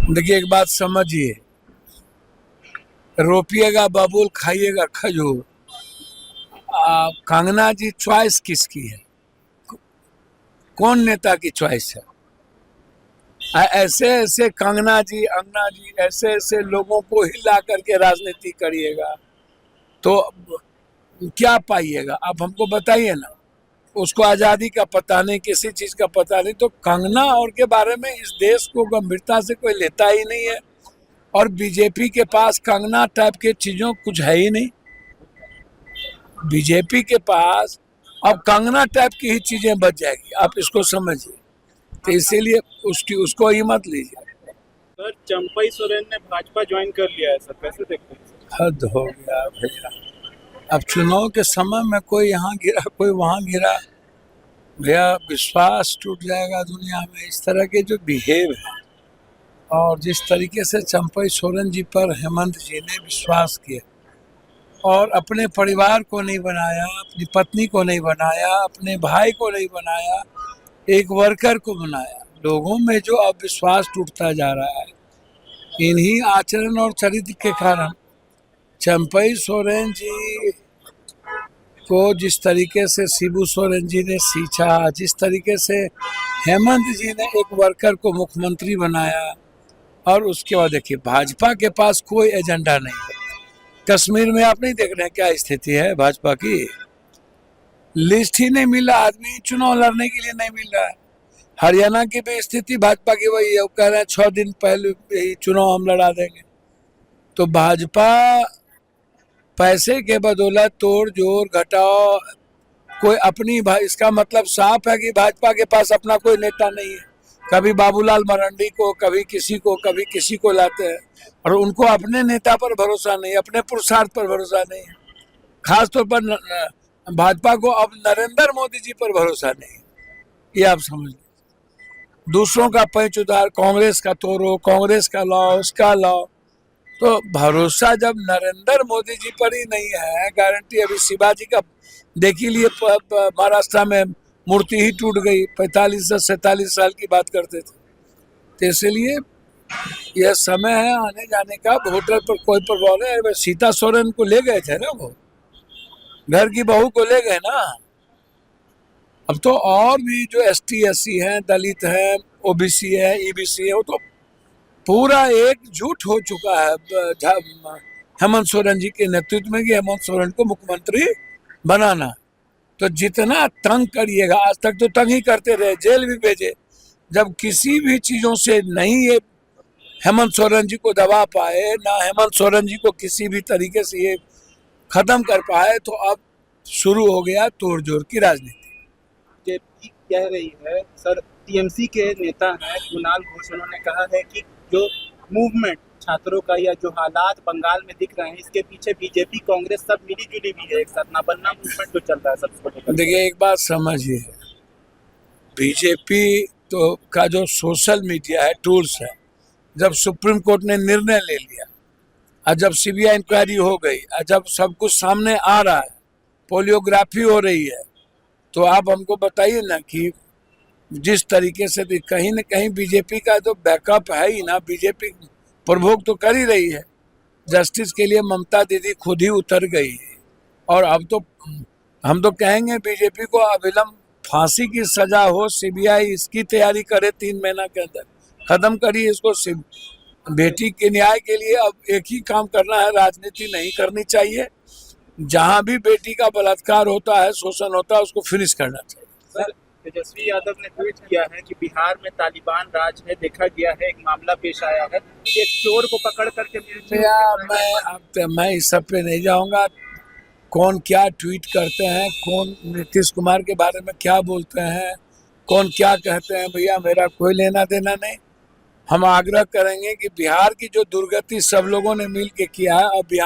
देखिए, एक बात समझिए, रोपिएगा बबूल खाइएगा खजूर। कंगना जी चॉइस किसकी है? कौन नेता की चॉइस है? ऐसे ऐसे कंगना जी, अंगना जी, ऐसे ऐसे लोगों को हिला करके राजनीति करिएगा तो क्या पाइएगा? आप हमको बताइए ना। उसको आज़ादी का पता नहीं, किसी चीज़ का पता नहीं, तो कंगना और के बारे में इस देश को गंभीरता से कोई लेता ही नहीं है। और बीजेपी के पास कंगना टाइप के चीज़ों कुछ है ही नहीं। बीजेपी के पास अब कंगना टाइप की ही चीज़ें बच जाएगी, आप इसको समझिए। तो इसीलिए उसको ही मत लीजिए। सर, चंपई सोरेन ने भाजपा ज्वाइन कर लिया है सर, कैसे देखते हैं सर? हद हो गया भैया। अब चुनाव के समय में कोई यहाँ गिरा कोई वहाँ गिरा, भैया विश्वास टूट जाएगा दुनिया में। इस तरह के जो बिहेव है और जिस तरीके से चंपई सोरेन जी पर हेमंत जी ने विश्वास किया और अपने परिवार को नहीं बनाया, अपनी पत्नी को नहीं बनाया, अपने भाई को नहीं बनाया, एक वर्कर को बनाया। लोगों में जो अब विश्वास टूटता जा रहा है, इन्हीं आचरण और चरित्र के कारण। चंपई सोरेन जी को जिस तरीके से शिबू सोरेन जी ने सींचा, जिस तरीके से हेमंत जी ने एक वर्कर को मुख्यमंत्री बनाया, और उसके बाद देखिए भाजपा के पास कोई एजेंडा नहीं है। कश्मीर में आप नहीं देख रहे हैं क्या स्थिति है भाजपा की? लिस्ट ही नहीं मिला, आदमी चुनाव लड़ने के लिए नहीं मिल रहा है। हरियाणा की भी स्थिति भाजपा की वही है, वो कह रहे हैं 6 दिन पहले ही चुनाव हम लड़ा देंगे। तो भाजपा पैसे के बदौलत तोड़ जोड़ घटाओ कोई अपनी, इसका मतलब साफ है कि भाजपा के पास अपना कोई नेता नहीं है। कभी बाबूलाल मरांडी को, कभी किसी को लाते हैं, और उनको अपने नेता पर भरोसा नहीं, अपने पुरुषार्थ पर भरोसा नहीं है। खासतौर पर भाजपा को अब नरेंद्र मोदी जी पर भरोसा नहीं, ये आप समझ लीजिए। दूसरों का पैंच उधार, कांग्रेस का तोड़ो, कांग्रेस का लाओ, उसका लाओ। तो भरोसा जब नरेंद्र मोदी जी पर ही नहीं है, गारंटी अभी शिवाजी का देख ही लिए, महाराष्ट्र में मूर्ति ही टूट गई। 45 से 47 साल की बात करते थे। तो इसलिए यह समय है आने जाने का। वोटर पर कोई प्रभाव नहीं। सीता सोरेन को ले गए थे ना, वो घर की बहू को ले गए ना। अब तो और भी जो ST SC हैं, दलित हैं, OBC है, EBC है, वो तो पूरा एकजुट हो चुका है हेमंत सोरेन जी के नेतृत्व में कि हेमंत सोरेन को मुख्यमंत्री बनाना। तो जितना तंग करिएगा, आज तक तो तंग ही करते रहे, जेल भी भेजे। जब किसी भी चीज़ों से नहीं ये हेमंत सोरेन जी को दबा पाए, ना हेमंत सोरेन जी को किसी भी तरीके से ये खत्म कर पाए, तो अब शुरू हो गया तोड़ जोड़ की राजनीति। जेपी कह रही है सर, TMC के नेता हैं कुणाल घोष, उन्होंने कहा है कि जो मूवमेंट छात्रों का या जो हालात बंगाल में दिख रहे हैं, इसके पीछे बीजेपी कांग्रेस सब मिली जुली भी है, एक साथ ना बनना मूवमेंट जो चल रहा है सबको। देखिए, एक बात समझिए, बीजेपी तो का जो सोशल मीडिया है, टूल्स है, जब सुप्रीम कोर्ट ने निर्णय ले लिया और जब CBI इंक्वायरी हो गई और जब सब कुछ सामने आ रहा है, पोलियोग्राफी हो रही है, तो आप हमको बताइए ना कि जिस तरीके से कहीं न कहीं बीजेपी का तो बैकअप है ही ना। बीजेपी प्रभोग तो कर ही रही है। जस्टिस के लिए ममता दीदी खुद ही उतर गई है। और अब तो हम तो कहेंगे बीजेपी को अविलंब फांसी की सजा हो, CBI इसकी तैयारी करे 3 महीना के अंदर, खत्म करिए इसको। बेटी के न्याय के लिए अब एक ही काम करना है, राजनीति नहीं करनी चाहिए। जहां भी बेटी का बलात्कार होता है, शोषण होता है, उसको फिनिश करना चाहिए। सर, तेजस्वी यादव ने ट्वीट किया है कि बिहार में तालिबान राज है, देखा गया है, एक मामला पेश आया है, एक चोर को पकड़ करके। मैं इस सब पे नहीं जाऊंगा। कौन क्या ट्वीट करते हैं, कौन नीतीश कुमार के बारे में क्या बोलते हैं, कौन क्या कहते हैं, भैया मेरा कोई लेना देना नहीं। हम आग्रह करेंगे कि बिहार की जो दुर्गति सब लोगों ने मिल के किया है, अब बिहार